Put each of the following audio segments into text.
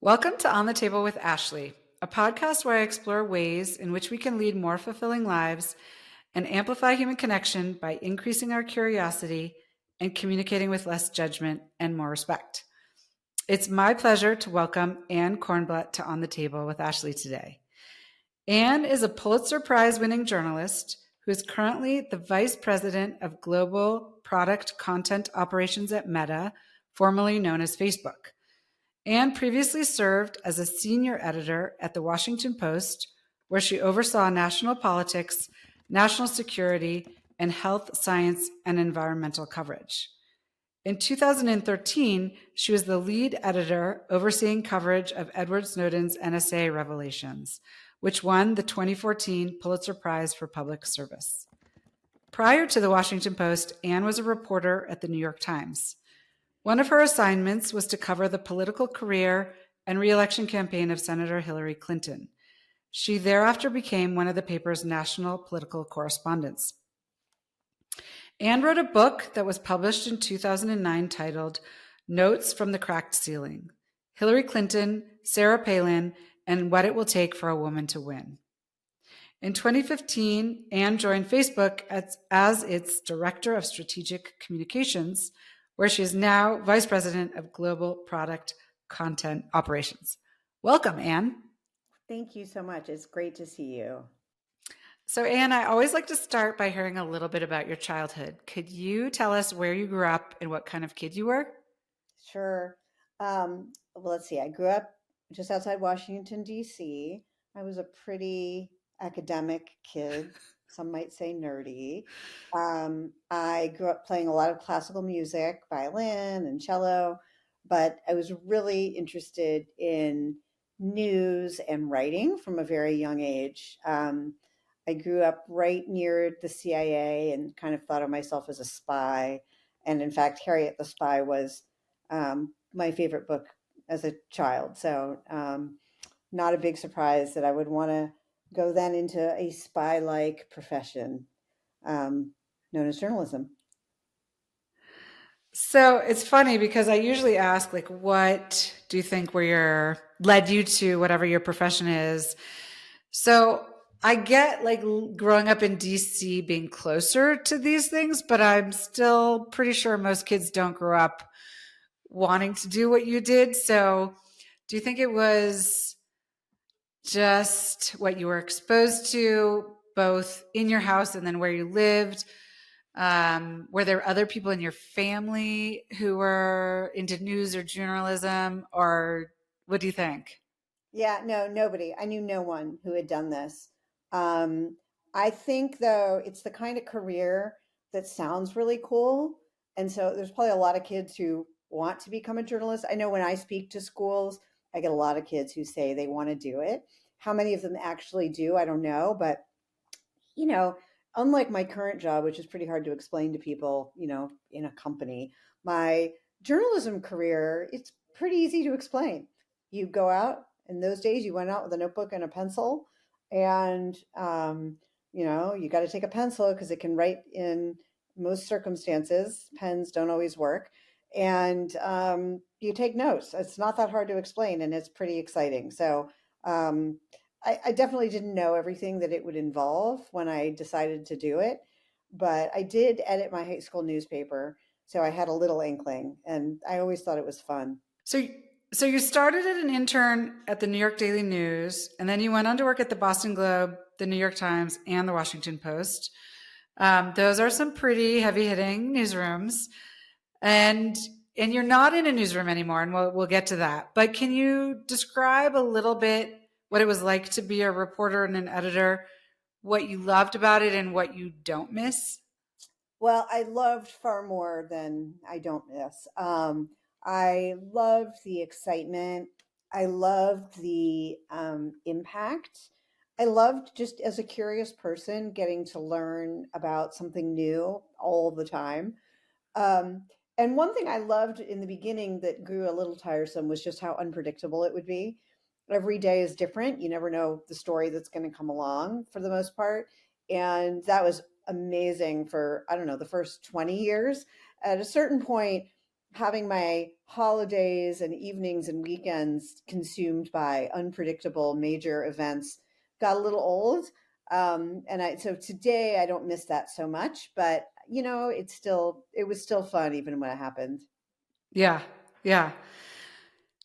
Welcome to On the Table with Ashley, a podcast where I explore ways in which we can lead more fulfilling lives and amplify human connection by increasing our curiosity and communicating with less judgment and more respect. It's my pleasure to welcome Anne Kornblut to On the Table with Ashley today. Anne is a Pulitzer Prize-winning journalist who is currently the Vice President of Global Product Content Operations at Meta, formerly known as Facebook. Anne previously served as a senior editor at The Washington Post, where she oversaw national politics, national security, and health, science, and environmental coverage. In 2013, she was the lead editor overseeing coverage of Edward Snowden's NSA revelations, which won the 2014 Pulitzer Prize for Public Service. Prior to The Washington Post, Anne was a reporter at The New York Times. One of her assignments was to cover the political career and re-election campaign of Senator Hillary Clinton. She thereafter became one of the paper's national political correspondents. Anne wrote a book that was published in 2009 titled Notes from the Cracked Ceiling: Hillary Clinton, Sarah Palin, and What It Will Take for a Woman to Win. In 2015, Anne joined Facebook as its Director of Strategic Communications, where she is now Vice President of Global Product Content Operations. Welcome, Anne. Thank you so much. It's great to see you. So, Anne, I always like to start by hearing a little bit about your childhood. Could you tell us where you grew up and what kind of kid you were? Sure. Well, let's see. I grew up just outside Washington, D.C. I was a pretty academic kid. Some might say nerdy. I grew up playing a lot of classical music, violin and cello, but I was really interested in news and writing from a very young age. I grew up right near the CIA and kind of thought of myself as a spy. And in fact, Harriet the Spy was my favorite book as a child. So not a big surprise that I would want to go then into a spy-like profession known as journalism. So it's funny because I usually ask, what do you think led you to whatever your profession is? So I get growing up in DC being closer to these things, but I'm still pretty sure most kids don't grow up wanting to do what you did. So do you think it was just what you were exposed to, both in your house and then where you lived? Were there other people in your family who were into news or journalism, or what do you think? Yeah, no, nobody. I knew no one who had done this. Um, I think, though, it's the kind of career that sounds really cool. And so there's probably a lot of kids who want to become a journalist. I know when I speak to schools, I get a lot of kids who say they want to do it. How many of them actually do, I don't know. But, you know, unlike my current job, which is pretty hard to explain to people, in a company, my journalism career, it's pretty easy to explain. You go out, in those days, you went out with a notebook and a pencil, and you got to take a pencil because it can write in most circumstances. Pens don't always work, and you take notes. It's not that hard to explain, and it's pretty exciting. So I definitely didn't know everything that it would involve when I decided to do it, but I did edit my high school newspaper, so I had a little inkling, and I always thought it was fun. So you started as an intern at the New York Daily News, and then you went on to work at the Boston Globe, the New York Times, and the Washington Post. Those are some pretty heavy-hitting newsrooms, and you're not in a newsroom anymore, and we'll get to that. But can you describe a little bit what it was like to be a reporter and an editor, what you loved about it, and what you don't miss? Well, I loved far more than I don't miss. I loved the excitement. I loved the impact. I loved, just as a curious person, getting to learn about something new all the time. And one thing I loved in the beginning that grew a little tiresome was just how unpredictable it would be. Every day is different. You never know the story that's going to come along for the most part. And that was amazing for, I don't know, the first 20 years. At a certain point, having my holidays and evenings and weekends consumed by unpredictable major events got a little old. So today I don't miss that so much, but it was still fun even when it happened. Yeah. Yeah.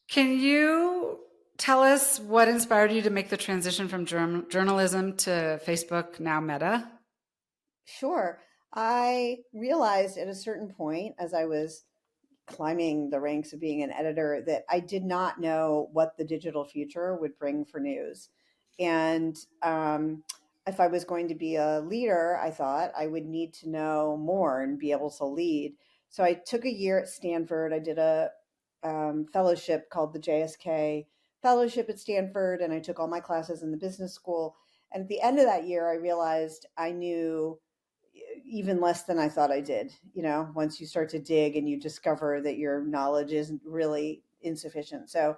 Can you tell us what inspired you to make the transition from journalism to Facebook, now Meta? Sure. I realized at a certain point as I was climbing the ranks of being an editor that I did not know what the digital future would bring for news. And if I was going to be a leader, I thought I would need to know more and be able to lead. So I took a year at Stanford. I did a fellowship called the JSK Fellowship at Stanford, and I took all my classes in the business school. And at the end of that year, I realized I knew even less than I thought I did. Once you start to dig and you discover that your knowledge is really insufficient. So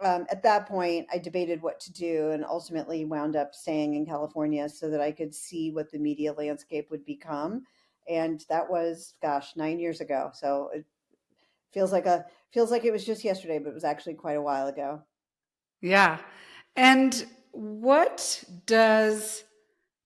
at that point, I debated what to do and ultimately wound up staying in California so that I could see what the media landscape would become. And that was, gosh, 9 years ago. So it feels like it was just yesterday, but it was actually quite a while ago. Yeah. And what does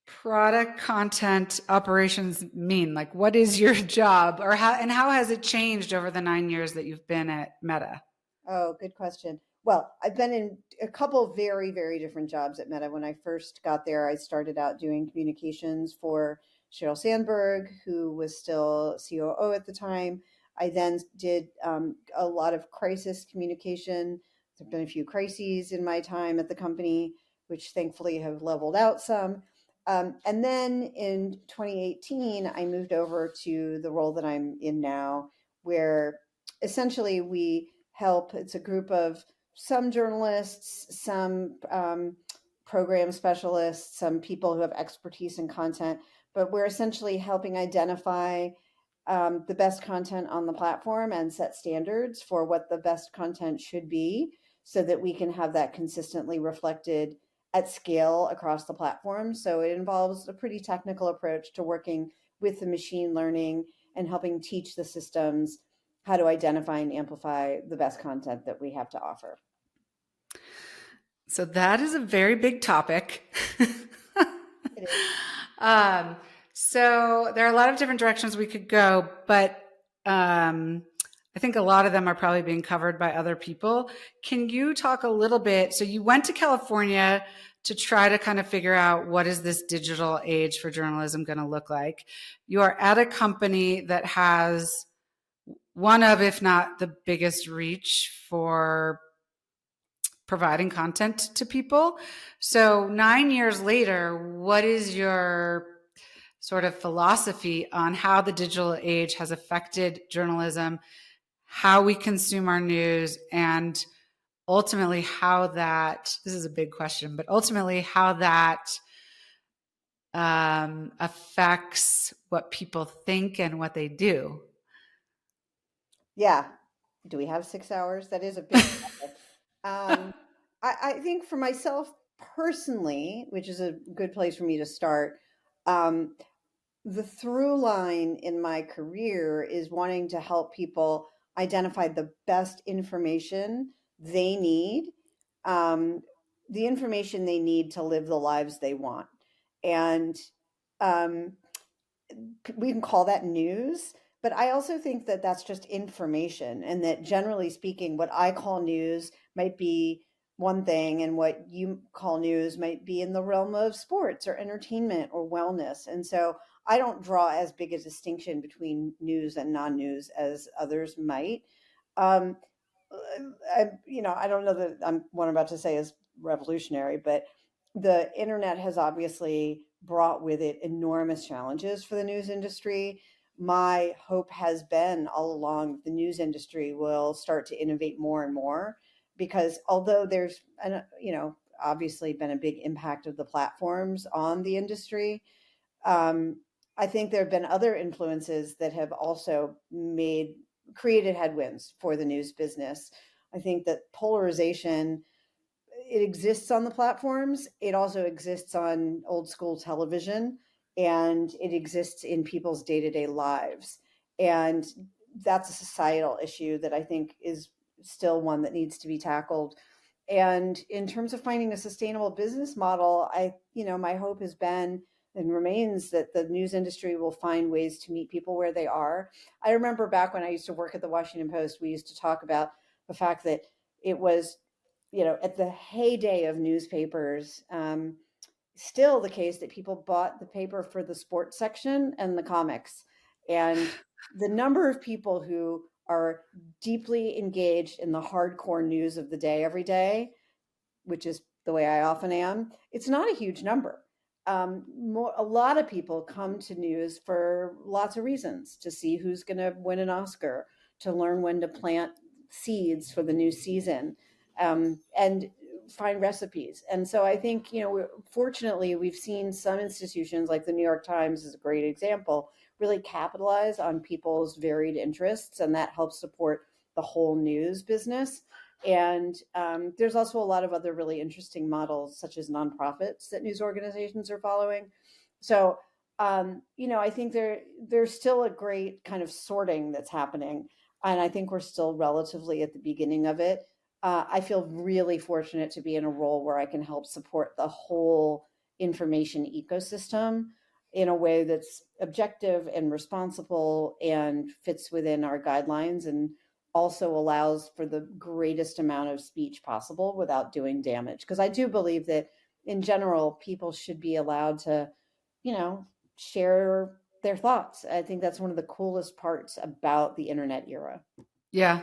product content operations mean? Like, what is your job, or how has it changed over the 9 years that you've been at Meta? Oh, good question. Well, I've been in a couple very, very different jobs at Meta. When I first got there, I started out doing communications for Sheryl Sandberg, who was still COO at the time. I then did a lot of crisis communication. There've been a few crises in my time at the company, which thankfully have leveled out some. And then in 2018, I moved over to the role that I'm in now, where essentially we help. It's a group of some journalists, some program specialists, some people who have expertise in content, but we're essentially helping identify the best content on the platform and set standards for what the best content should be so that we can have that consistently reflected at scale across the platform. So it involves a pretty technical approach to working with the machine learning and helping teach the systems how to identify and amplify the best content that we have to offer. So that is a very big topic. It is. um, so there are a lot of different directions we could go, but I think a lot of them are probably being covered by other people. Can you talk a little bit? So you went to California to try to kind of figure out what is this digital age for journalism going to look like. You are at a company that has one of, if not the biggest reach for providing content to people. So 9 years later, what is your sort of philosophy on how the digital age has affected journalism, how we consume our news, and ultimately how that, this is a big question, but ultimately how that affects what people think and what they do? Yeah. Do we have 6 hours? That is a big topic. Um, I think for myself personally, which is a good place for me to start, um, the through line in my career is wanting to help people identify the best information they need, um, the information they need to live the lives they want. And um, we can call that news, but I also think that that's just information, and that generally speaking, what I call news might be one thing, and what you call news might be in the realm of sports or entertainment or wellness. And so I don't draw as big a distinction between news and non news as others might. Um, I don't know that what I'm about to say is revolutionary, but the internet has obviously brought with it enormous challenges for the news industry. My hope has been all along the news industry will start to innovate more and more, because although there's obviously been a big impact of the platforms on the industry, um, I think there have been other influences that have also created headwinds for the news business. I think that polarization, it exists on the platforms. It also exists on old school television, and it exists in people's day-to-day lives. And that's a societal issue that I think is still one that needs to be tackled. And in terms of finding a sustainable business model, my hope has been and remains that the news industry will find ways to meet people where they are. I remember back when I used to work at the Washington Post, we used to talk about the fact that it was, at the heyday of newspapers, still the case that people bought the paper for the sports section and the comics. And the number of people who are deeply engaged in the hardcore news of the day every day, which is the way I often am, it's not a huge number. A lot of people come to news for lots of reasons: to see who's going to win an Oscar, to learn when to plant seeds for the new season, and find recipes. And so I think, fortunately, we've seen some institutions like the New York Times is a great example, really capitalize on people's varied interests, and that helps support the whole news business. And there's also a lot of other really interesting models, such as nonprofits that news organizations are following. So, I think there's still a great kind of sorting that's happening, and I think we're still relatively at the beginning of it. I feel really fortunate to be in a role where I can help support the whole information ecosystem in a way that's objective and responsible and fits within our guidelines, and also allows for the greatest amount of speech possible without doing damage. Because I do believe that in general, people should be allowed to, share their thoughts. I think that's one of the coolest parts about the internet era. Yeah.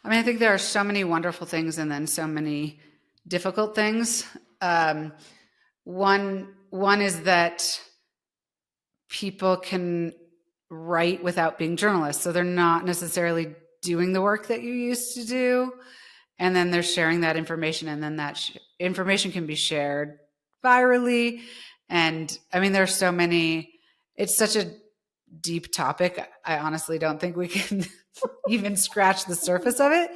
I mean, I think there are so many wonderful things and then so many difficult things. Um, one is that people can write without being journalists. So they're not necessarily doing the work that you used to do. And then they're sharing that information, and then that information can be shared virally. And I mean, there's so many, it's such a deep topic. I honestly don't think we can even scratch the surface of it.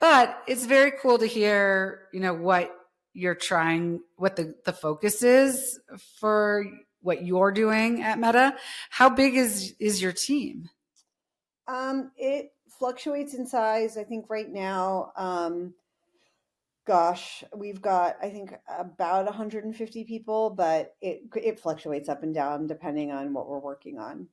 But it's very cool to hear, what you're trying, what the focus is for what you're doing at Meta. How big is your team? It fluctuates in size. I think right now, gosh, we've got, I think, about 150 people, but it fluctuates up and down depending on what we're working on.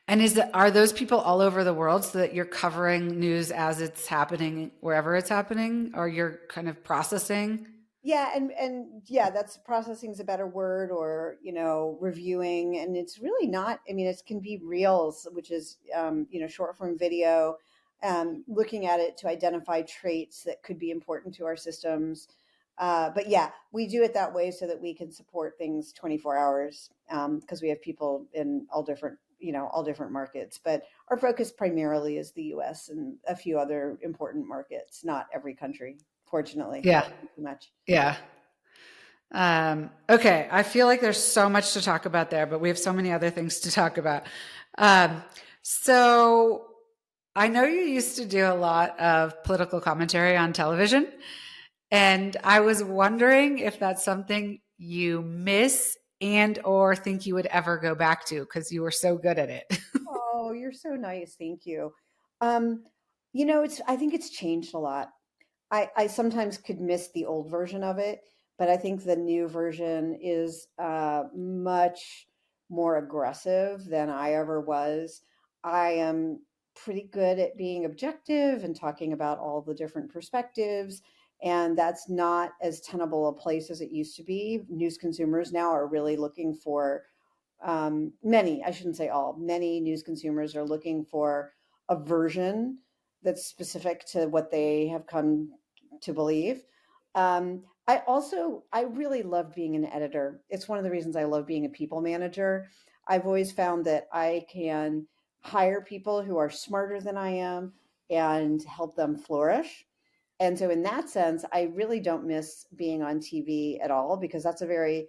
And are those people all over the world, so that you're covering news as it's happening wherever it's happening, or you're kind of processing? Yeah, and yeah, that's processing is a better word, or reviewing. And it's really not. I mean, it can be reels, which is short form video, looking at it to identify traits that could be important to our systems. But yeah, we do it that way so that we can support things 24 hours, because we have people in all different markets. But our focus primarily is the U.S. and a few other important markets. Not every country, fortunately. Yeah. That would be too much. Yeah. Okay. I feel like there's so much to talk about there, but we have so many other things to talk about. So I know you used to do a lot of political commentary on television, and I was wondering if that's something you miss and or think you would ever go back to, because you were so good at it. Oh, you're so nice. Thank you. I think it's changed a lot. I sometimes could miss the old version of it, but I think the new version is much more aggressive than I ever was. I am pretty good at being objective and talking about all the different perspectives, and that's not as tenable a place as it used to be. News consumers now are really looking for many, I shouldn't say all, many news consumers are looking for a version that's specific to what they have come to believe. I really love being an editor. It's one of the reasons I love being a people manager. I've always found that I can hire people who are smarter than I am and help them flourish. And so in that sense, I really don't miss being on TV at all, because that's a very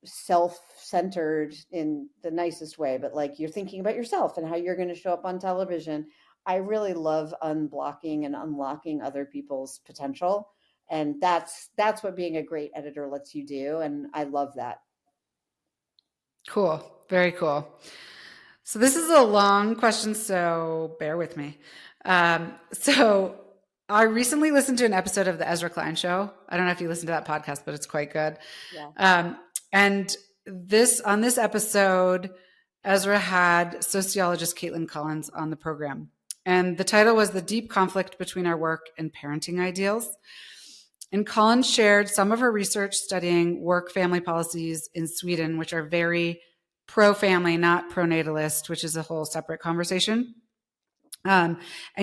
self-centered, in the nicest way, but like, you're thinking about yourself and how you're going to show up on television. I really love unblocking and unlocking other people's potential. And that's what being a great editor lets you do. And I love that. Cool. Very cool. So this is a long question, so bear with me. So I recently listened to an episode of the Ezra Klein Show. I don't know if you listened to that podcast, but it's quite good. Yeah. Um, and on this episode, Ezra had sociologist Caitlin Collins on the program, and the title was "The Deep Conflict Between Our Work and Parenting Ideals." And Collins shared some of her research studying work-family policies in Sweden, which are very pro-family, not pro-natalist, which is a whole separate conversation. And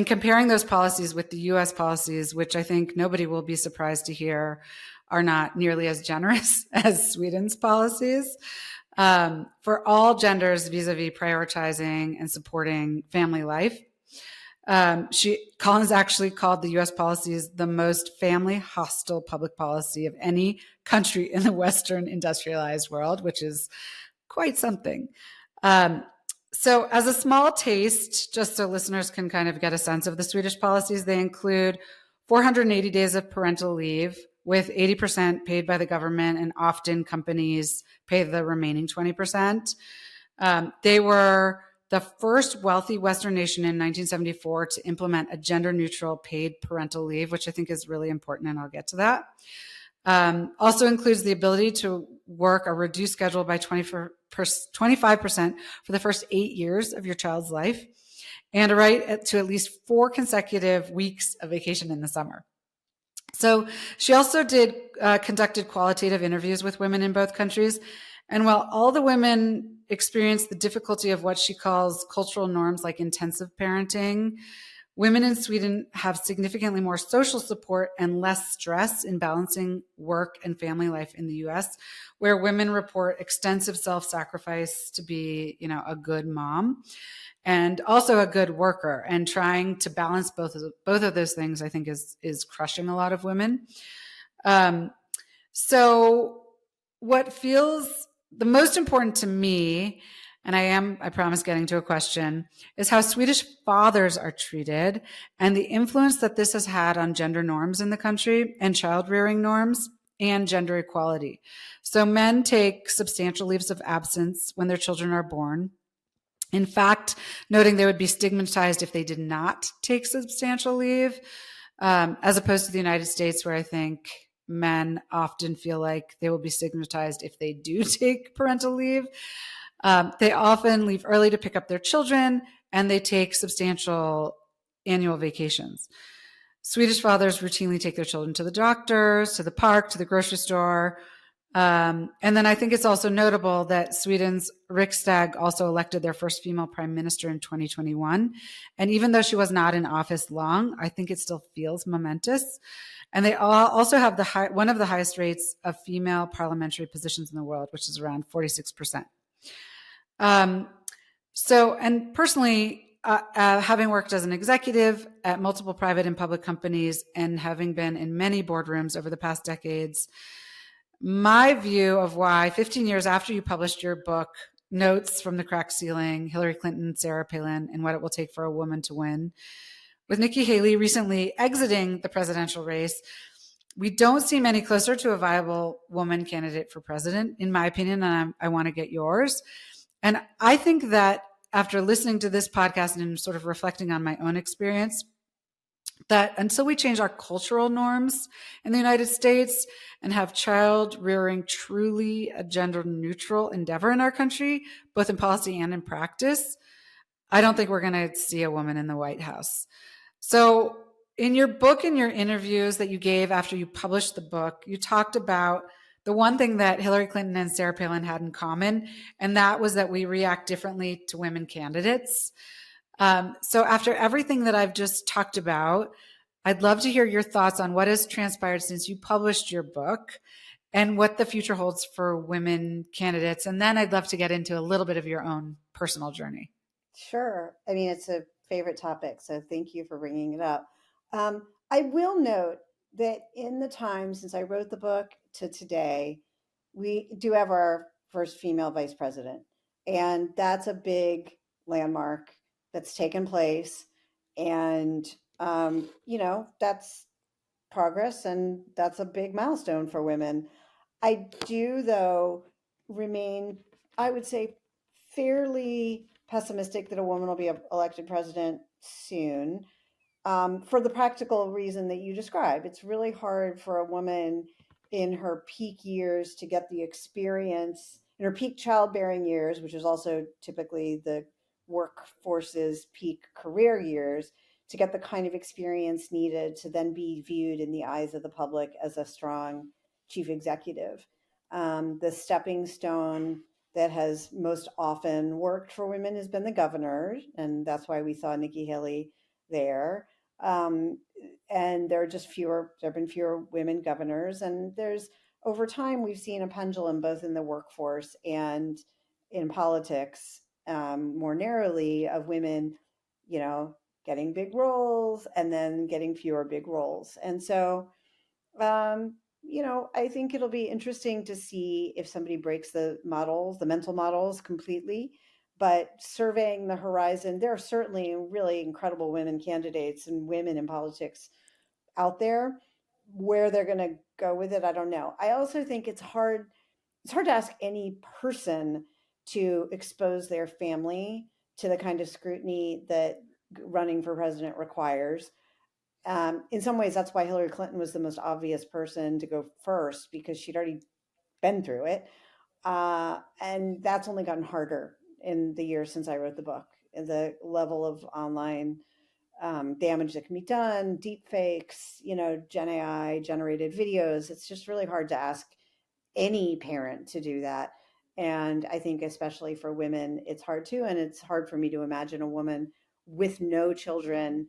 comparing those policies with the US policies, which I think nobody will be surprised to hear are not nearly as generous as Sweden's policies for all genders vis-a-vis prioritizing and supporting family life. Collins actually called the U.S. policies the most family hostile public policy of any country in the Western industrialized world, which is quite something. So as a small taste, just so listeners can kind of get a sense of the Swedish policies, they include 480 days of parental leave with 80% paid by the government, and often companies pay the remaining 20%. They were the first wealthy Western nation in 1974 to implement a gender-neutral paid parental leave, which I think is really important, and I'll get to that. Also includes the ability to work a reduced schedule by 25% for the first 8 years of your child's life, and a right to at least 4 consecutive weeks of vacation in the summer. So she also conducted qualitative interviews with women in both countries. And while all the women experienced the difficulty of what she calls cultural norms like intensive parenting, women in Sweden have significantly more social support and less stress in balancing work and family life in the US, where women report extensive self-sacrifice to be, a good mom and also a good worker. And trying to balance both of those things, I think, is crushing a lot of women. So what feels the most important to me, and I promise, getting to a question, is how Swedish fathers are treated and the influence that this has had on gender norms in the country and child rearing norms and gender equality. So men take substantial leaves of absence when their children are born. In fact, noting they would be stigmatized if they did not take substantial leave, as opposed to the United States, where I think men often feel like they will be stigmatized if they do take parental leave. They often leave early to pick up their children, and they take substantial annual vacations. Swedish fathers routinely take their children to the doctors, to the park, to the grocery store. And then I think it's also notable that Sweden's Riksdag also elected their first female prime minister in 2021. And even though she was not in office long, I think it still feels momentous. And they also have one of the highest rates of female parliamentary positions in the world, which is around 46%. And personally, having worked as an executive at multiple private and public companies and having been in many boardrooms over the past decades, my view of why 15 years after you published your book, Notes from the Cracked Ceiling, Hillary Clinton, Sarah Palin, and What It Will Take for a Woman to Win, with Nikki Haley recently exiting the presidential race, we don't seem any closer to a viable woman candidate for president, in my opinion, and I want to get yours. And I think that after listening to this podcast and sort of reflecting on my own experience, that until we change our cultural norms in the United States and have child rearing truly a gender neutral endeavor in our country, both in policy and in practice, I don't think we're going to see a woman in the White House. So in your book and your interviews that you gave after you published the book, you talked about the one thing that Hillary Clinton and Sarah Palin had in common, and that was that we react differently to women candidates. So after everything that I've just talked about, I'd love to hear your thoughts on what has transpired since you published your book and what the future holds for women candidates. And then I'd love to get into a little bit of your own personal journey. Sure. I mean, it's a favorite topic, so thank you for bringing it up. I will note that in the time since I wrote the book to today, we do have our first female vice president, and that's a big landmark that's taken place. And, that's progress, and that's a big milestone for women. I do, though, remain, I would say, fairly pessimistic that a woman will be elected president soon, for the practical reason that you describe. It's really hard for a woman in her peak years to get the experience, in her peak childbearing years, which is also typically the workforce's peak career years, to get the kind of experience needed to then be viewed in the eyes of the public as a strong chief executive. The stepping stone that has most often worked for women has been the governor, and that's why we saw Nikki Haley there. Um, and there are just fewer, there have been fewer women governors. And there's, over time, we've seen a pendulum both in the workforce and in politics, more narrowly, of women, you know, getting big roles and then getting fewer big roles. And so, I think it'll be interesting to see if somebody breaks the models, the mental models completely. But surveying the horizon, there are certainly really incredible women candidates and women in politics out there. Where they're going to go with it, I don't know. I also think it's hard. It's hard to ask any person to expose their family to the kind of scrutiny that running for president requires. In some ways, that's why Hillary Clinton was the most obvious person to go first, because she'd already been through it. And that's only gotten harder in the years since I wrote the book. The level of online damage that can be done, deep fakes, Gen AI generated videos. It's just really hard to ask any parent to do that. And I think, especially for women, it's hard too. And it's hard for me to imagine a woman with no children,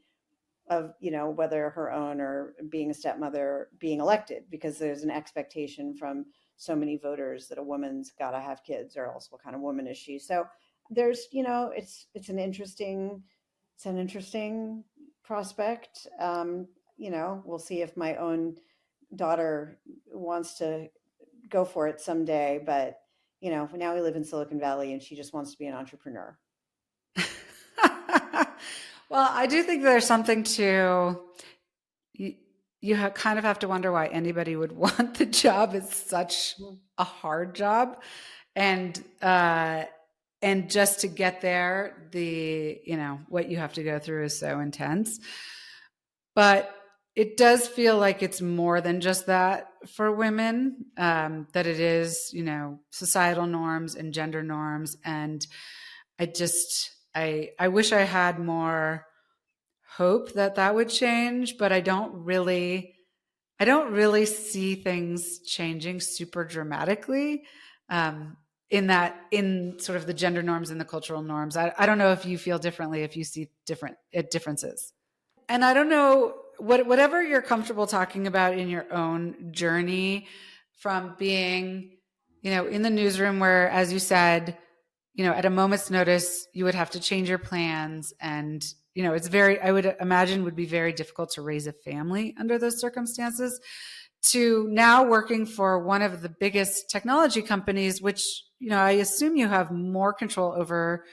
of whether her own or being a stepmother, being elected, because there's an expectation from so many voters that a woman's got to have kids, or else what kind of woman is she? So there's, it's an interesting prospect. We'll see if my own daughter wants to go for it someday, but now we live in Silicon Valley and she just wants to be an entrepreneur. Well, I do think there's something to you. Kind of have to wonder why anybody would want the job. It's such a hard job, and just to get there, what you have to go through is so intense. But it does feel like it's more than just that for women. That it is, societal norms and gender norms, and I wish I had more hope that that would change, but I don't really see things changing super dramatically, in sort of the gender norms and the cultural norms. I don't know if you feel differently, if you see differences. And I don't know, whatever you're comfortable talking about in your own journey, from being, in the newsroom where, as you said, at a moment's notice, you would have to change your plans. And, I would imagine would be very difficult to raise a family under those circumstances, to now working for one of the biggest technology companies, which, I assume you have more control over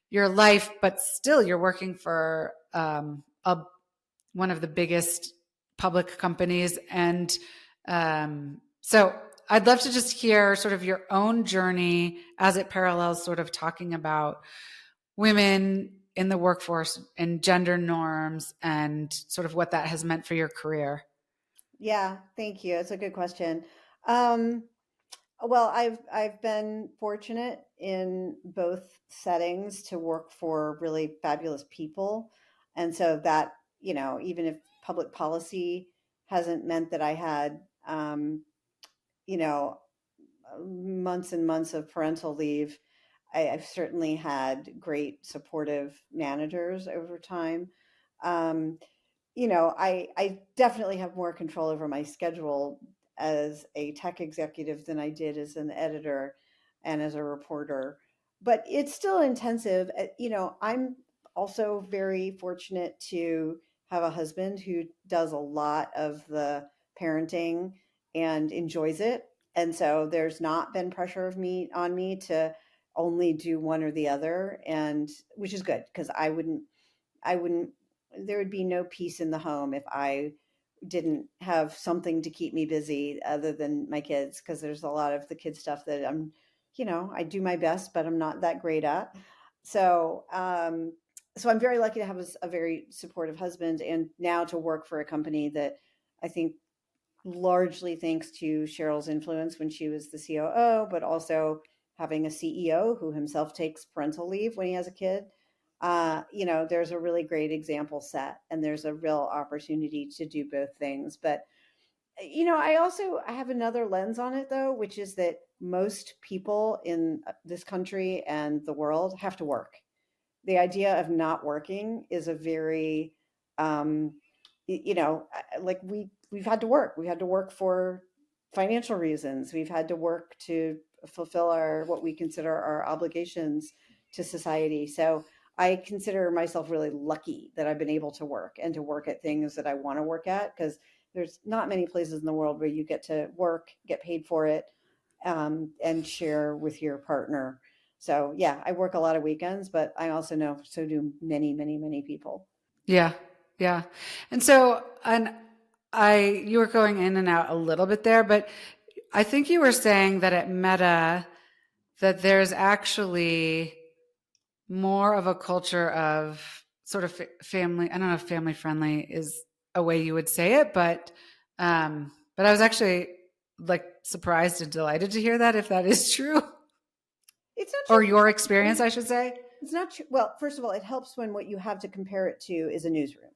your life, but still you're working for one of the biggest public companies. And so I'd love to just hear sort of your own journey as it parallels sort of talking about women in the workforce and gender norms, and sort of what that has meant for your career. Yeah, thank you. It's a good question. Um, well, I've been fortunate in both settings to work for really fabulous people, and so that, even if public policy hasn't meant that I had, you know, months and months of parental leave, I've certainly had great supportive managers over time. Um, I definitely have more control over my schedule as a tech executive than I did as an editor and as a reporter. But it's still intensive. I'm also very fortunate to have a husband who does a lot of the parenting and enjoys it. And so there's not been pressure on me to only do one or the other, and which is good, because I wouldn't there would be no peace in the home if I didn't have something to keep me busy other than my kids, because there's a lot of the kid stuff that I do my best, but I'm not that great at. So, so I'm very lucky to have a very supportive husband, and now to work for a company that I think largely thanks to Cheryl's influence when she was the COO, but also having a CEO who himself takes parental leave when he has a kid. There's a really great example set, and there's a real opportunity to do both things. But I have another lens on it though, which is that most people in this country and the world have to work. The idea of not working is a very um like we've had to work. We had to work for financial reasons. We've had to work to fulfill our what we consider our obligations to society. So I consider myself really lucky that I've been able to work and to work at things that I want to work at, because there's not many places in the world where you get to work, get paid for it, and share with your partner. So yeah, I work a lot of weekends, but I also know so do many, many, many people. Yeah. Yeah. And so, you were going in and out a little bit there, but I think you were saying that at Meta, that there's actually more of a culture of sort of family. I don't know if family friendly is a way you would say it, but I was actually like surprised and delighted to hear that, if that is true, It's not or true. your experience, I should say. It's not true. Well, first of all, it helps when what you have to compare it to is a newsroom.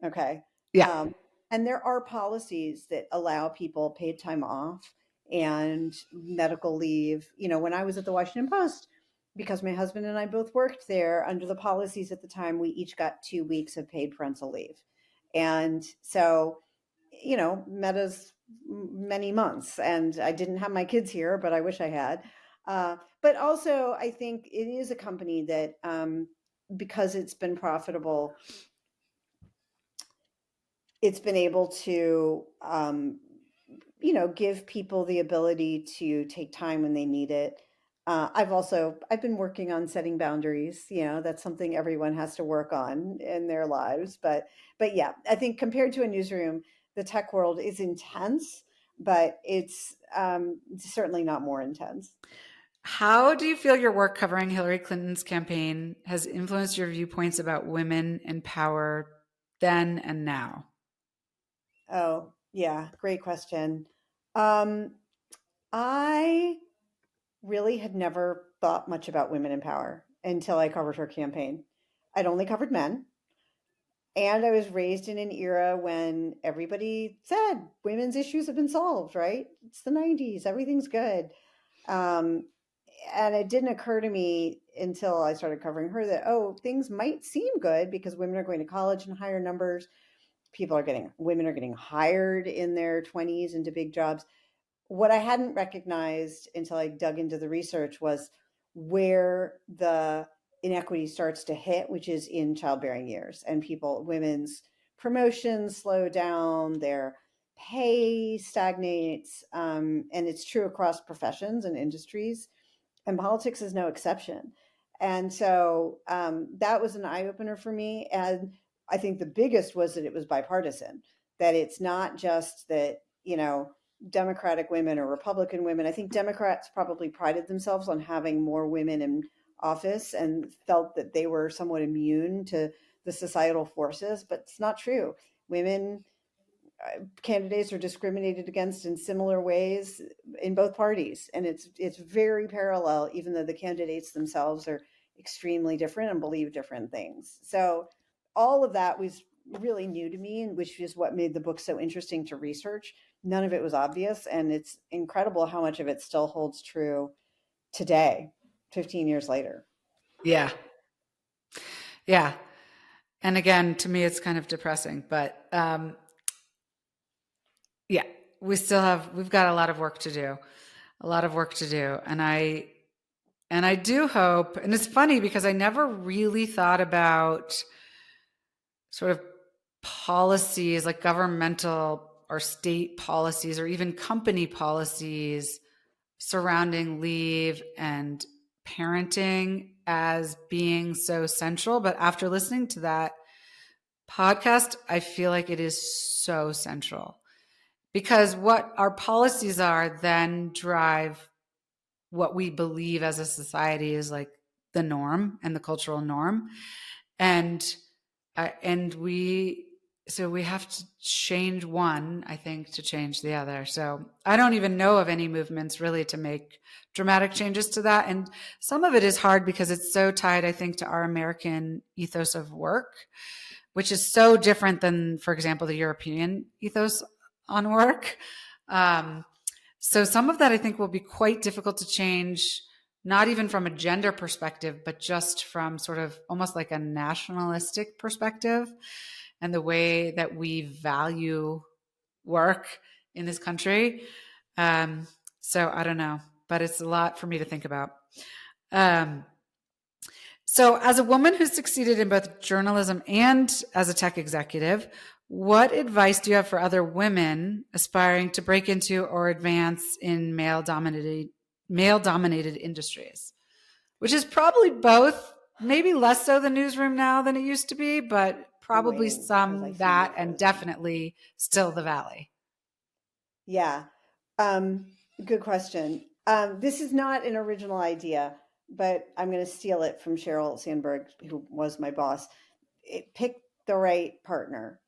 Okay. Yeah. And there are policies that allow people paid time off and medical leave. When I was at the Washington Post, because my husband and I both worked there, under the policies at the time, we each got 2 weeks of paid parental leave. And so, Meta's many months, and I didn't have my kids here, but I wish I had. But also, I think it is a company that, because it's been profitable, it's been able to, give people the ability to take time when they need it. I've been working on setting boundaries. That's something everyone has to work on in their lives. But yeah, I think compared to a newsroom, the tech world is intense, but it's certainly not more intense. How do you feel your work covering Hillary Clinton's campaign has influenced your viewpoints about women in power then and now? Oh, yeah, great question. Um, I really had never thought much about women in power until I covered her campaign. I'd only covered men. And I was raised in an era when everybody said women's issues have been solved, right? It's the 90s, everything's good. Um, and it didn't occur to me until I started covering her that, oh, things might seem good because women are going to college in higher numbers. Women are getting hired in their 20s into big jobs. What I hadn't recognized until I dug into the research was where the inequity starts to hit, which is in childbearing years, and women's promotions slow down, their pay stagnates, and it's true across professions and industries, and politics is no exception. And so that was an eye opener for me. And I think the biggest was that it was bipartisan, that it's not just that, Democratic women or Republican women. I think Democrats probably prided themselves on having more women in office and felt that they were somewhat immune to the societal forces, but it's not true. Women candidates are discriminated against in similar ways in both parties, and it's very parallel, even though the candidates themselves are extremely different and believe different things. So all of that was really new to me, and which is what made the book so interesting to research. None of it was obvious, and it's incredible how much of it still holds true today, 15 years later. Yeah. Yeah. And again, to me, it's kind of depressing, but yeah, we've got a lot of work to do, a lot of work to do. And I do hope, and it's funny because I never really thought about sort of policies like governmental or state policies or even company policies surrounding leave and parenting as being so central. But after listening to that podcast, I feel like it is so central because what our policies are then drive what we believe as a society is like the norm and the cultural norm. And and we have to change one, I think, to change the other. So I don't even know of any movements really to make dramatic changes to that. And some of it is hard because it's so tied, I think, to our American ethos of work, which is so different than, for example, the European ethos on work. Um, so some of that I think will be quite difficult to change, not even from a gender perspective, but just from sort of almost like a nationalistic perspective and the way that we value work in this country. Um, so I don't know, but it's a lot for me to think about. Um, so, as a woman who's succeeded in both journalism and as a tech executive, what advice do you have for other women aspiring to break into or advance in male dominated industries? Which is probably both, maybe less so the newsroom now than it used to be, but I'm probably waiting because I some see you that and frozen. definitely still the valley. Yeah. Um, Good question. This is not an original idea, but I'm going to steal it from Sheryl Sandberg, who was my boss. Pick the right partner,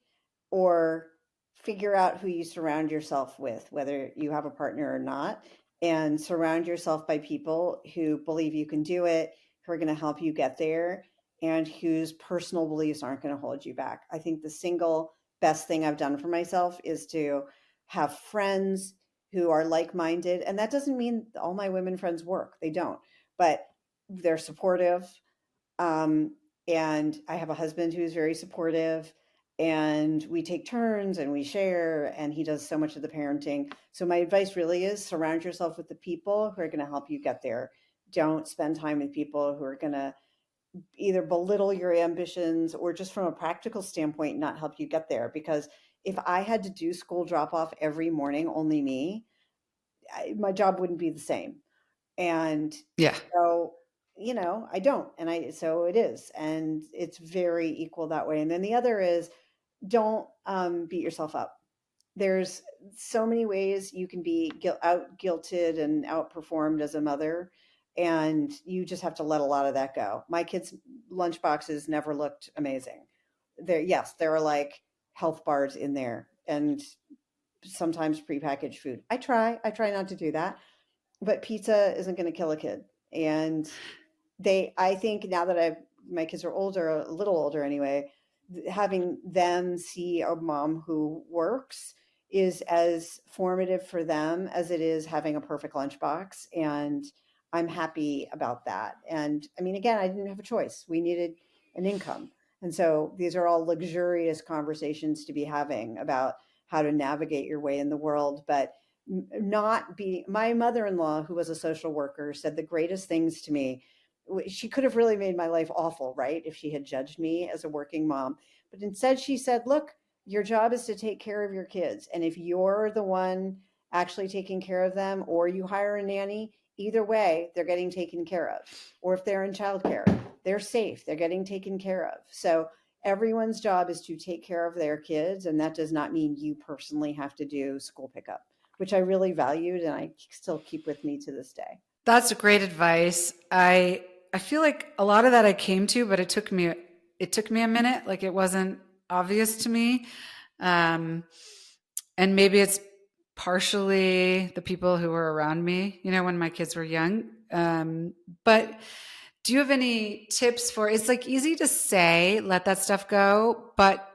or figure out who you surround yourself with, whether you have a partner or not, and surround yourself by people who believe you can do it, who are going to help you get there, and whose personal beliefs aren't going to hold you back. I think the single best thing I've done for myself is to have friends who are like minded. And that doesn't mean all my women friends work, they don't, but they're supportive. Um, and I have a husband who's very supportive, and we take turns and we share, and he does so much of the parenting. So my advice really is surround yourself with the people who are going to help you get there. Don't spend time with people who are going to either belittle your ambitions or just from a practical standpoint not help you get there. Because if I had to do school drop off every morning, only me, my job wouldn't be the same. And Yeah. so, I don't. And so it is. And it's very equal that way. And then the other is, don't beat yourself up. There's so many ways you can be out guilted and outperformed as a mother. And you just have to let a lot of that go. My kids' lunch boxes never looked amazing. Yes, there are like health bars in there and sometimes prepackaged food. I try not to do that, but pizza isn't going to kill a kid. And I think now that my kids are older, a little older anyway, having them see a mom who works is as formative for them as it is having a perfect lunchbox. And I'm happy about that. And I mean, again, I didn't have a choice. We needed an income. And so these are all luxurious conversations to be having about how to navigate your way in the world. But not be my mother-in-law, who was a social worker, said the greatest things to me. She could have really made my life awful, right, if she had judged me as a working mom. But instead she said, look, your job is to take care of your kids, and if you're the one actually taking care of them, or you hire a nanny, either way they're getting taken care of. Or if they're in childcare, they're safe, they're getting taken care of. So everyone's job is to take care of their kids, and that does not mean you personally have to do school pickup, which I really valued and I still keep with me to this day. That's great advice. I feel like a lot of that I came to, but it took me a minute. Like it wasn't obvious to me. Um, and maybe it's partially the people who were around me, when my kids were young. But do you have any tips for, it's like easy to say, let that stuff go, but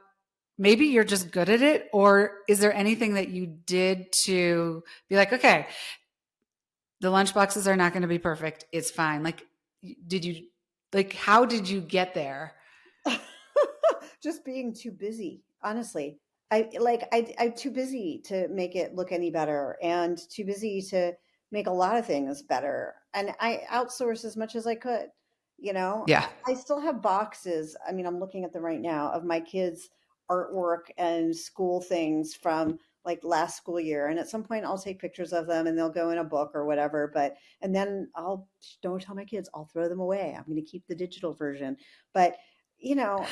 maybe you're just good at it? Or is there anything that you did to be like, okay, the lunch boxes are not going to be perfect. It's fine. Like, did you, how did you get there? Just being too busy, honestly. I'm too busy to make it look any better, and too busy to make a lot of things better. And I outsource as much as I could. Yeah. I still have boxes. I mean, I'm looking at them right now of my kids' artwork and school things from like last school year. And at some point I'll take pictures of them and they'll go in a book or whatever. And then don't tell my kids, I'll throw them away. I'm going to keep the digital version. But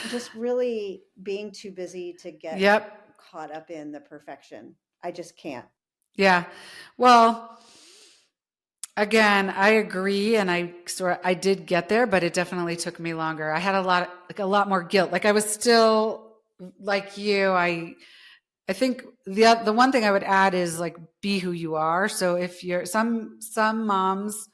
just really being too busy to get Yep. caught up in the perfection. I just can't. Yeah. Well, Again, I agree, and I did get there, but it definitely took me longer. I had a lot more guilt. Like I was still like you. I think the one thing I would add is like be who you are. So if you're some moms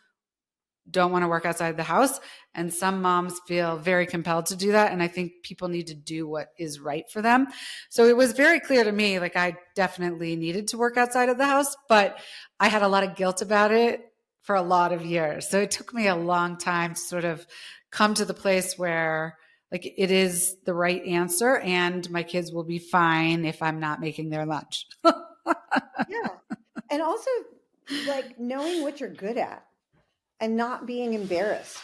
don't want to work outside the house, and some moms feel very compelled to do that, and I think people need to do what is right for them. So it was very clear to me like I definitely needed to work outside of the house, but I had a lot of guilt about it for a lot of years. So it took me a long time to sort of come to the place where like it is the right answer and my kids will be fine if I'm not making their lunch. Yeah. And also like knowing what you're good at and not being embarrassed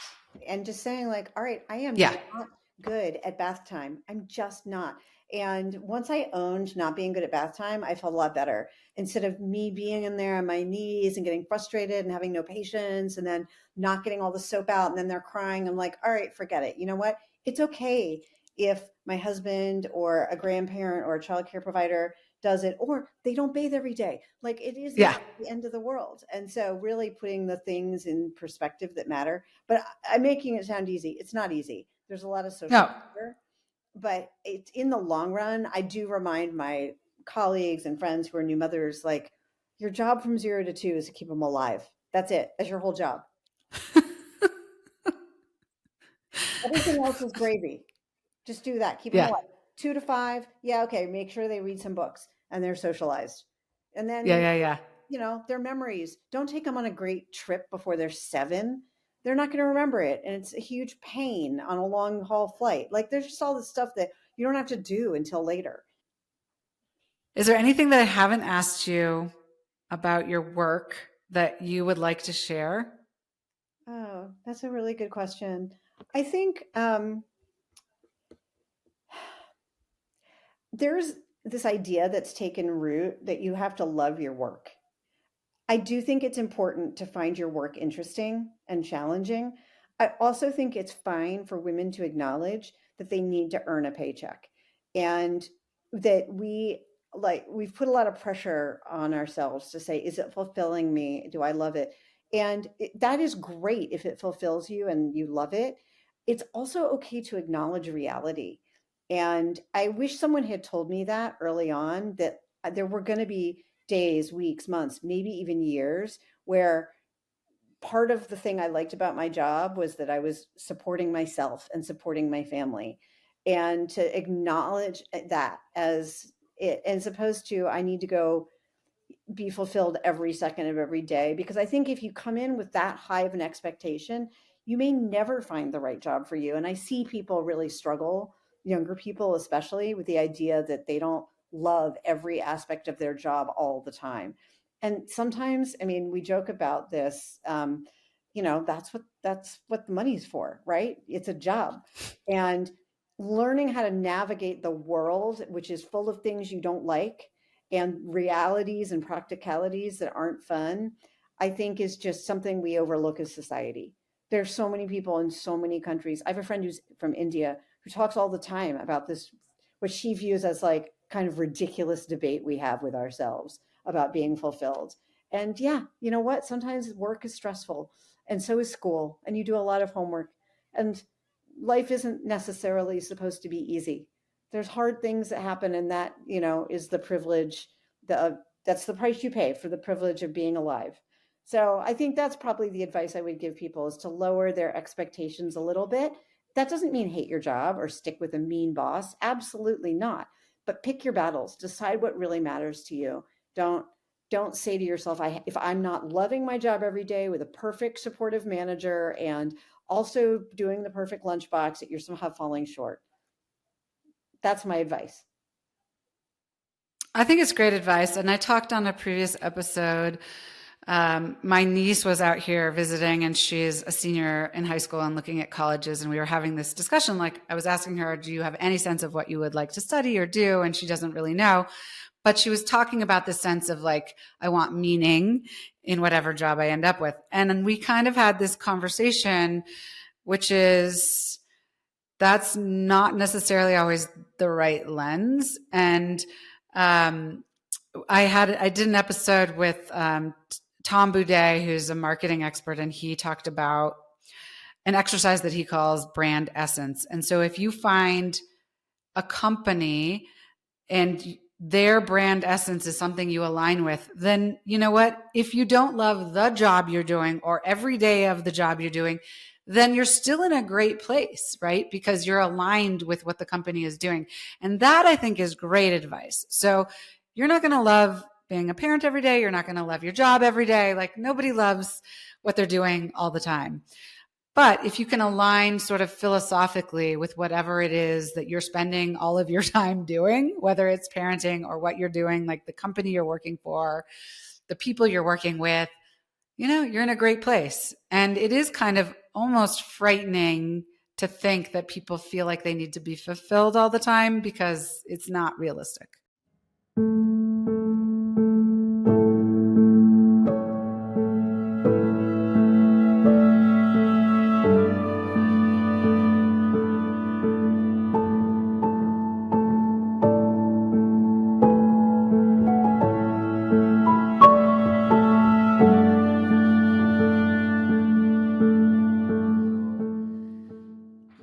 and just saying like, all right, I am Yeah. not good at bath time. I'm just not. And once I owned not being good at bath time, I felt a lot better. Instead of me being in there on my knees and getting frustrated and having no patience and then not getting all the soap out and then they're crying, I'm like, all right, forget it. You know what? It's okay if my husband or a grandparent or a child care provider does it, or they don't bathe every day. Like it is Yeah. not the end of the world. And so really putting the things in perspective that matter. But I'm making it sound easy. It's not easy. There's a lot of social No. pressure, but it's in the long run. I do remind my colleagues and friends who are new mothers, like your job from 0 to 2 is to keep them alive. That's it. That's your whole job. Everything else is gravy. Just do that. Keep them Yeah. alive. 2 to 5. Yeah. Okay. Make sure they read some books and they're socialized. And Yeah, then, yeah, yeah. their memories. Don't take them on a great trip before they're 7. They're not going to remember it. And it's a huge pain on a long haul flight. Like there's just all this stuff that you don't have to do until later. Is there anything that I haven't asked you about your work that you would like to share? Oh, that's a really good question. I think there's this idea that's taken root that you have to love your work. I do think it's important to find your work interesting and challenging. I also think it's fine for women to acknowledge that they need to earn a paycheck and that we've put a lot of pressure on ourselves to say, is it fulfilling me? Do I love it? And that is great if it fulfills you and you love it. It's also okay to acknowledge reality. And I wish someone had told me that early on, that there were going to be days, weeks, months, maybe even years where part of the thing I liked about my job was that I was supporting myself and supporting my family. And to acknowledge that as it, as opposed to I need to go be fulfilled every second of every day. Because I think if you come in with that high of an expectation, you may never find the right job for you. And I see people really struggle, younger people especially, with the idea that they don't love every aspect of their job all the time. And sometimes, I mean, we joke about this. That's what the money's for, right? It's a job, and learning how to navigate the world, which is full of things you don't like and realities and practicalities that aren't fun, I think is just something we overlook as society. There's so many people in so many countries. I have a friend who's from India who talks all the time about this, what she views as like kind of ridiculous debate we have with ourselves about being fulfilled. And yeah, you know what? Sometimes work is stressful and so is school, and you do a lot of homework. And life isn't necessarily supposed to be easy. There's hard things that happen, and that is the privilege, that's the price you pay for the privilege of being alive. So I think that's probably the advice I would give people, is to lower their expectations a little bit. That doesn't mean hate your job or stick with a mean boss, absolutely not. But pick your battles, decide what really matters to you. Don't say to yourself, if I'm not loving my job every day with a perfect supportive manager and also doing the perfect lunchbox, that you're somehow falling short. That's my advice. I think it's great advice. And I talked on a previous episode. My niece was out here visiting, and she's a senior in high school and looking at colleges. And we were having this discussion. Like, I was asking her, do you have any sense of what you would like to study or do? And she doesn't really know. But she was talking about the sense of like, I want meaning in whatever job I end up with. And then we kind of had this conversation, which is that's not necessarily always the right lens. And I did an episode with Tom Boudet, who's a marketing expert, and he talked about an exercise that he calls brand essence. And so if you find a company and their brand essence is something you align with, then you know what? If you don't love the job you're doing or every day of the job you're doing, then you're still in a great place, right? Because you're aligned with what the company is doing. And that I think is great advice. So you're not going to love being a parent every day. You're not going to love your job every day. Like nobody loves what they're doing all the time. But if you can align sort of philosophically with whatever it is that you're spending all of your time doing, whether it's parenting or what you're doing, like the company you're working for, the people you're working with, you're in a great place. And it is kind of almost frightening to think that people feel like they need to be fulfilled all the time because it's not realistic.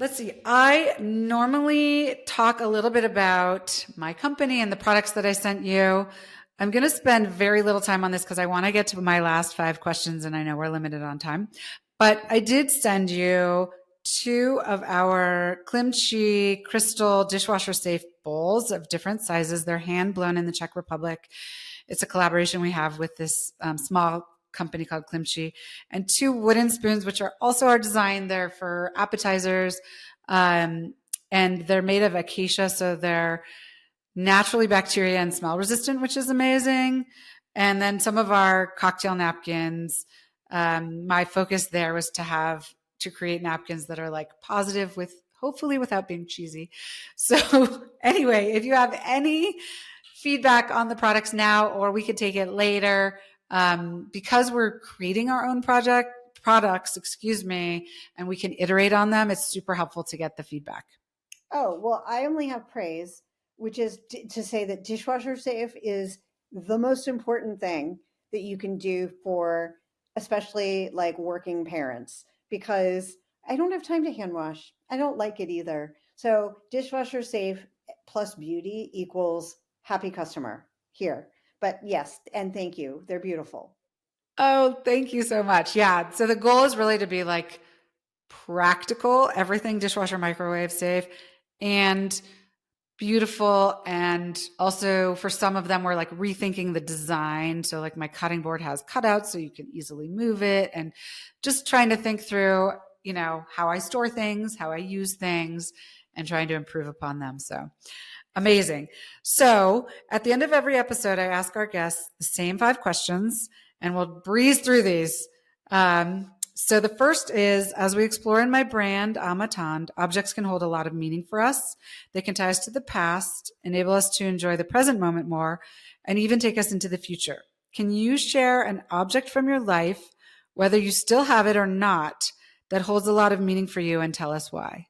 Let's see. I normally talk a little bit about my company and the products that I sent you. I'm going to spend very little time on this because I want to get to my last 5 questions, and I know we're limited on time. But I did send you 2 of our Klimchi crystal dishwasher safe bowls of different sizes. They're hand blown in the Czech Republic. It's a collaboration we have with this small company called Klimchi, and 2 wooden spoons, which are also our design. They're for appetizers, and they're made of acacia, so they're naturally bacteria and smell resistant, which is amazing. And then some of our cocktail napkins, my focus there was to create napkins that are like positive with hopefully without being cheesy. So anyway, if you have any feedback on the products now, or we could take it later, because we're creating our own products, and we can iterate on them, it's super helpful to get the feedback. Oh, well, I only have praise, which is to say that dishwasher safe is the most important thing that you can do for especially like working parents, because I don't have time to hand wash. I don't like it either. So dishwasher safe plus beauty equals happy customer here. But yes, and thank you. They're beautiful. Oh, thank you so much. Yeah. So the goal is really to be like practical, everything dishwasher microwave safe, and beautiful. And also for some of them, we're like rethinking the design. So like my cutting board has cutouts so you can easily move it, and just trying to think through, how I store things, how I use things, and trying to improve upon them. So amazing. So at the end of every episode, I ask our guests the same 5 questions, and we'll breeze through these. So the first is, as we explore in my brand, Amatand, objects can hold a lot of meaning for us. They can tie us to the past, enable us to enjoy the present moment more, and even take us into the future. Can you share an object from your life, whether you still have it or not, that holds a lot of meaning for you, and tell us why?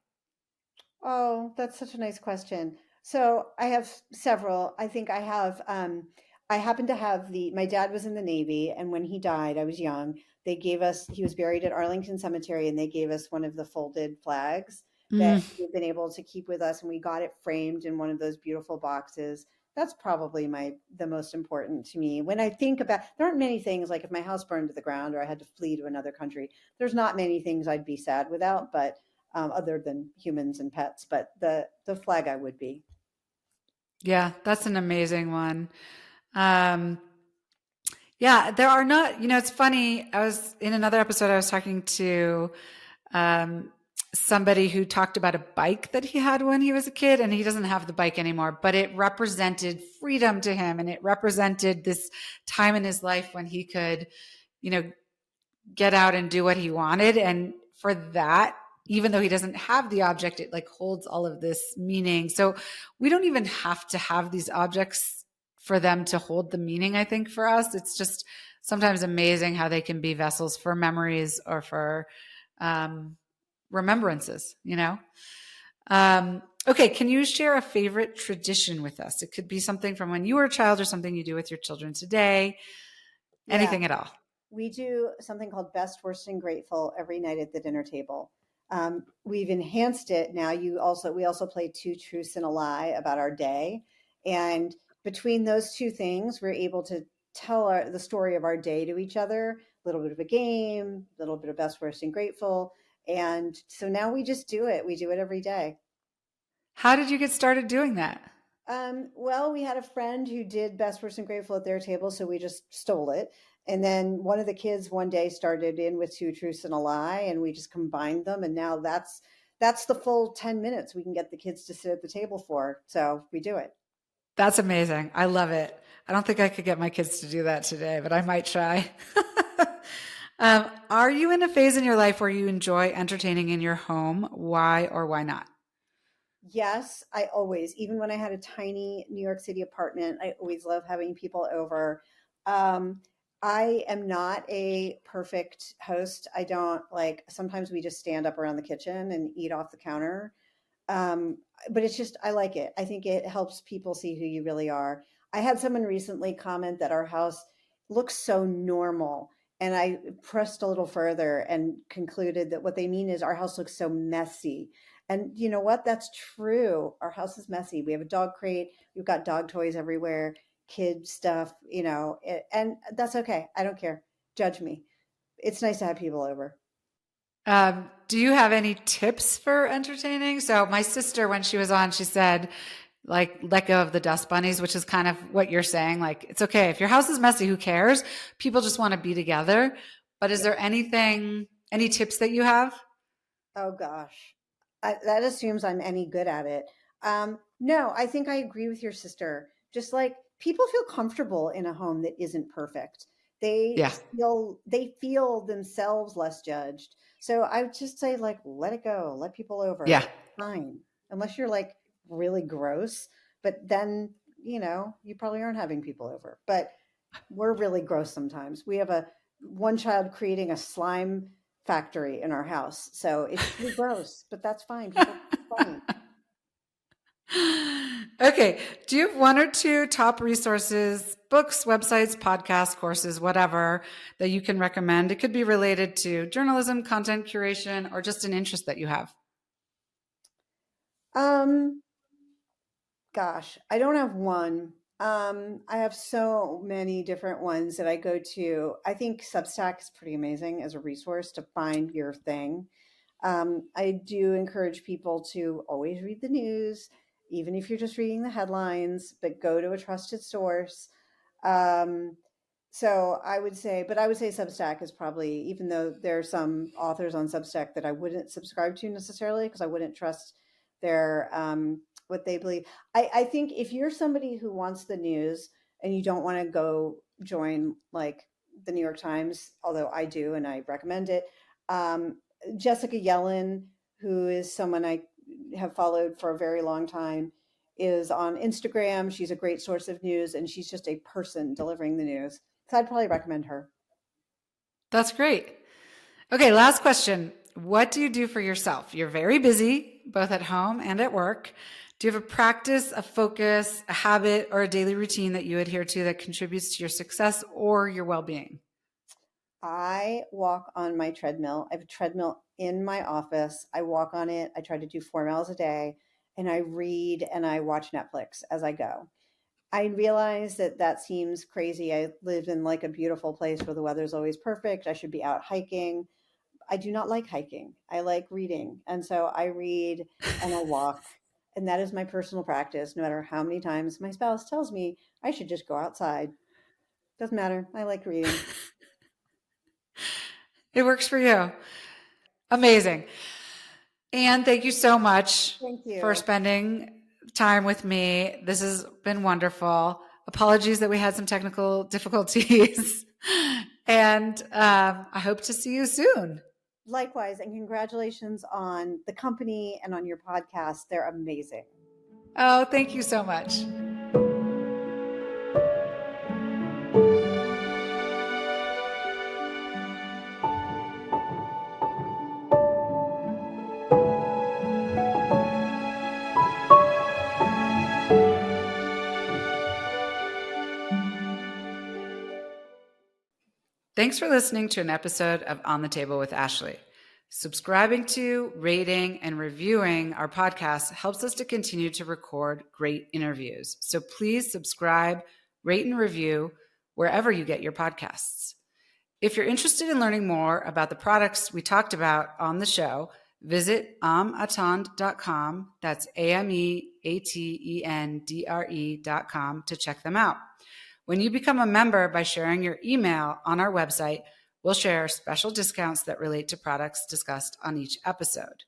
Oh, that's such a nice question. So I have several. I think I happen to have my dad was in the Navy, and when he died, I was young. He was buried at Arlington Cemetery, and they gave us one of the folded flags that Mm, we've been able to keep with us, and we got it framed in one of those beautiful boxes. That's probably the most important to me. When I think about, there aren't many things like if my house burned to the ground or I had to flee to another country, there's not many things I'd be sad without, but other than humans and pets, but the flag I would be. yeah, that's an amazing one. Um, Yeah, there are not, it's funny. I was in another episode, I was talking to um, somebody who talked about a bike that he had when he was a kid, and he doesn't have the bike anymore, but it represented freedom to him. And it represented this time in his life when he could, you know, get out and do what he wanted. And for that, even though he doesn't have the object, it like holds all of this meaning. So we don't even have to have these objects for them to hold the meaning, I think, for us. It's just sometimes amazing how they can be vessels for memories or for um, remembrances. Okay, can you share a favorite tradition with us? It could be something from when you were a child or something you do with your children today, Yeah. anything at all. We do something called Best, Worst, and Grateful every night at the dinner table. We've enhanced it now. We also play Two Truths and a Lie about our day, and between those two things, we're able to tell the story of our day to each other. A little bit of a game, a little bit of Best, Worst, and Grateful, and so now we just do it. We do it every day. How did you get started doing that? Well, we had a friend who did Best, Worst, and Grateful at their table, so we just stole it. And then one of the kids one day started in with Two Truths and a Lie, and we just combined them. And now that's the full 10 minutes we can get the kids to sit at the table for. So we do it. That's amazing. I love it. I don't think I could get my kids to do that today, but I might try. Are you in a phase in your life where you enjoy entertaining in your home? Why or why not? Yes, I always, even when I had a tiny New York City apartment, I always love having people over. Um, I am not a perfect host. I don't like, sometimes we just stand up around the kitchen and eat off the counter. Um, but it's just, I like it. I think it helps people see who you really are. I had someone recently comment that our house looks so normal. And I pressed a little further and concluded that what they mean is our house looks so messy. And you know what? That's true. Our house is messy. We have a dog crate. We've got dog toys everywhere, kid stuff, and that's okay. I don't care. Judge me. It's nice to have people over. Do you have any tips for entertaining? So my sister, when she was on, she said, like, let go of the dust bunnies, which is kind of what you're saying. Like, it's okay. If your house is messy, who cares? People just want to be together. But is there any tips that you have? Oh gosh, that assumes I'm any good at it. No, I think I agree with your sister. Just like people feel comfortable in a home that isn't perfect. They Yeah. feel themselves less judged. So I would just say like let it go, let people over. Yeah. It's fine. Unless you're like really gross, but then, you probably aren't having people over. But we're really gross sometimes. We have a one child creating a slime factory in our house. So it's pretty gross, but that's fine. People think it's funny. Okay. Do you have one or two top resources, books, websites, podcasts, courses, whatever that you can recommend? It could be related to journalism, content curation, or just an interest that you have. Um, Gosh, I don't have one. I have so many different ones that I go to. I think Substack is pretty amazing as a resource to find your thing. I do encourage people to always read the news, even if you're just reading the headlines, but go to a trusted source. Um, so I would say Substack is probably, even though there are some authors on Substack that I wouldn't subscribe to necessarily because I wouldn't trust their what they believe. I think if you're somebody who wants the news and you don't want to go join like the New York Times, although I do and I recommend it, Jessica Yellen, who is someone I have followed for a very long time, is on Instagram. She's a great source of news and she's just a person delivering the news. So I'd probably recommend her. That's great. Okay, last question. What do you do for yourself? You're very busy, both at home and at work. Do you have a practice, a focus, a habit, or a daily routine that you adhere to that contributes to your success or your well being? I walk on my treadmill. I have a treadmill in my office. I walk on it. I try to do 4 miles a day and I read and I watch Netflix as I go. I realize that that seems crazy. I live in like a beautiful place where the weather's always perfect. I should be out hiking. I do not like hiking. I like reading. And so I read and I walk. And that is my personal practice, no matter how many times my spouse tells me I should just go outside. Doesn't matter. I like reading. It works for you. Amazing. And thank you so much Thank for you. spending time with me. This has been wonderful. Apologies that we had some technical difficulties. And I hope to see you soon. Likewise, and congratulations on the company and on your podcast. They're amazing. Oh, thank you so much. Thanks for listening to an episode of On the Table with Ashley. Subscribing to, rating, and reviewing our podcast helps us to continue to record great interviews. So please subscribe, rate, and review wherever you get your podcasts. If you're interested in learning more about the products we talked about on the show, visit amattendre.com. That's AMEATENDRE.com to check them out. When you become a member by sharing your email on our website, we'll share special discounts that relate to products discussed on each episode.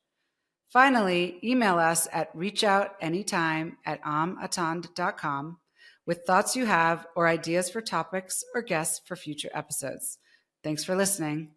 Finally, email us at reachoutanytime@amattendre.com with thoughts you have or ideas for topics or guests for future episodes. Thanks for listening.